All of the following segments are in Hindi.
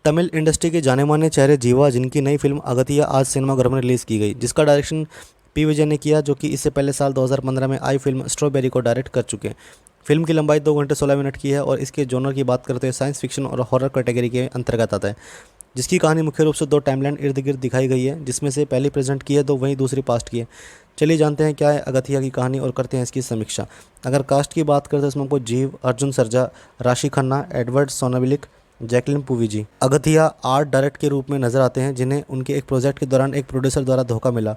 तमिल इंडस्ट्री के जाने माने चेहरे जीवा, जिनकी नई फिल्म अगतिया आज सिनेमाघरों में रिलीज़ की गई, जिसका डायरेक्शन पी विजय ने किया, जो कि इससे पहले साल 2015 में आई फिल्म स्ट्रॉबेरी को डायरेक्ट कर चुके हैं। फिल्म की लंबाई 2 घंटे 16 मिनट की है और इसके जॉनर की बात करते हुए साइंस फिक्शन और हॉरर कैटेगरी के अंतर्गत आता है, जिसकी कहानी मुख्य रूप से दो टाइमलाइन इर्द गिर्द दिखाई गई है, जिसमें से पहली प्रेजेंट की है तो वहीं दूसरी पास्ट की है। चलिए जानते हैं क्या है अगथिया की कहानी और करते हैं इसकी समीक्षा। अगर कास्ट की बात करते हैं इसमें हमको जीव, Arjun Sarja, Raashi Khanna, Edward Sonnenblick, Jacqueline पूवी। अगथिया आर्ट डायरेक्ट के रूप में नजर आते हैं, जिन्हें उनके एक प्रोजेक्ट के दौरान एक प्रोड्यूसर द्वारा धोखा मिला,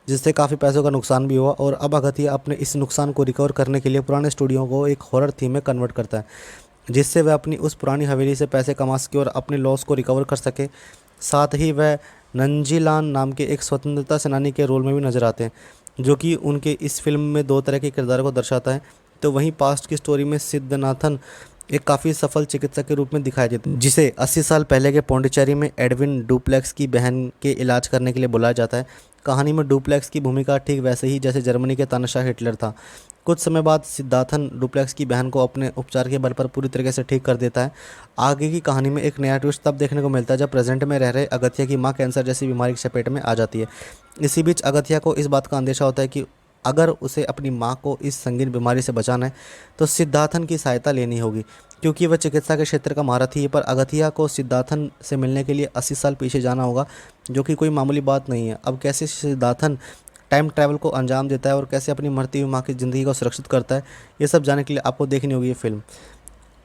जिससे काफ़ी पैसों का नुकसान भी हुआ और अब अगथिया अपने इस नुकसान को रिकवर करने के लिए पुराने स्टूडियो को एक हॉरर थीम में कन्वर्ट करता है, जिससे वह अपनी उस पुरानी हवेली से पैसे कमा सके और अपने लॉस को रिकवर कर सके। साथ ही वह नंजीलान नाम के एक स्वतंत्रता सेनानी के रोल में भी नजर आते हैं, जो कि उनके इस फिल्म में दो तरह के किरदारों को दर्शाता है। तो वहीं पास्ट की स्टोरी में सिद्धनाथन एक काफ़ी सफल चिकित्सक के रूप में दिखाई देते हैं, जिसे 80 साल पहले के पौंडीचेरी में एडविन डुप्लेक्स की बहन के इलाज करने के लिए बुलाया जाता है। कहानी में डुप्लेक्स की भूमिका ठीक वैसे ही जैसे जर्मनी के तानाशाह हिटलर था। कुछ समय बाद सिद्धार्थन डुप्लेक्स की बहन को अपने उपचार के बल पर पूरी तरीके से ठीक कर देता है। आगे की कहानी में एक नया ट्विस्ट तब देखने को मिलता है जब प्रेजेंट में रह रहे अगथिया की मां कैंसर जैसी बीमारी की चपेट में आ जाती है। इसी बीच अगथिया को इस बात का अंदेशा होता है कि अगर उसे अपनी मां को इस संगीन बीमारी से बचाना है तो सिद्धार्थन की सहायता लेनी होगी, क्योंकि वह चिकित्सा के क्षेत्र का महारथी है। पर अगथिया को सिद्धार्थन से मिलने के लिए 80 साल पीछे जाना होगा, जो कि कोई मामूली बात नहीं है। अब कैसे सिद्धार्थन टाइम ट्रैवल को अंजाम देता है और कैसे अपनी मरती हुई माँ की ज़िंदगी को सुरक्षित करता है, ये सब जानने के लिए आपको देखनी होगी ये फिल्म।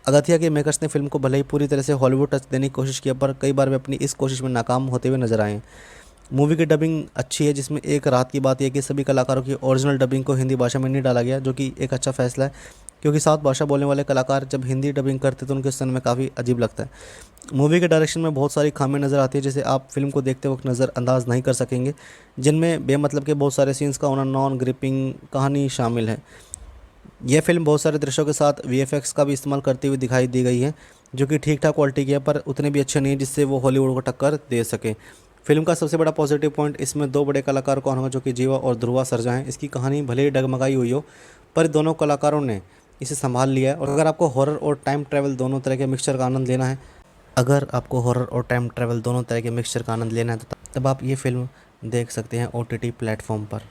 अगथिया के मेकर्स ने फिल्म को भले ही पूरी तरह से हॉलीवुड टच देने की कोशिश की, पर कई बार वे अपनी इस कोशिश में नाकाम होते हुए नजर आए हैं। मूवी की डबिंग अच्छी है, जिसमें एक राहत की बात यह है कि सभी कलाकारों की ओरिजिनल डबिंग को हिंदी भाषा में नहीं डाला गया, जो कि एक अच्छा फैसला है, क्योंकि सात भाषा बोलने वाले कलाकार जब हिंदी डबिंग करते तो उनके सुनने में काफ़ी अजीब लगता है। मूवी के डायरेक्शन में बहुत सारी खामियां नज़र आती है, जिसे आप फिल्म को देखते वक्त नज़रअंदाज नहीं कर सकेंगे, जिनमें बेमतलब के बहुत सारे सीन्स का होना, नॉन ग्रिपिंग कहानी शामिल है। यह फिल्म बहुत सारे दृश्यों के साथ वीएफएक्स का भी इस्तेमाल करती हुई दिखाई दी गई है, जो कि ठीक ठाक क्वालिटी की है, पर उतने भी अच्छे नहीं है जिससे वो हॉलीवुड को टक्कर दे सके। फिल्म का सबसे बड़ा पॉजिटिव पॉइंट इसमें दो बड़े कलाकार कौन होंगे, जो कि जीवा और ध्रुवा सर्जा हैं। इसकी कहानी भले ही डगमगाई हुई हो, पर दोनों कलाकारों ने इसे संभाल लिया है। और अगर आपको हॉरर और टाइम ट्रैवल दोनों तरह के मिक्सचर का आनंद लेना है अगर आपको हॉरर और टाइम ट्रैवल दोनों तरह के मिक्सचर का आनंद लेना है तो तब आप ये फिल्म देख सकते हैं ओटीटी प्लेटफॉर्म पर।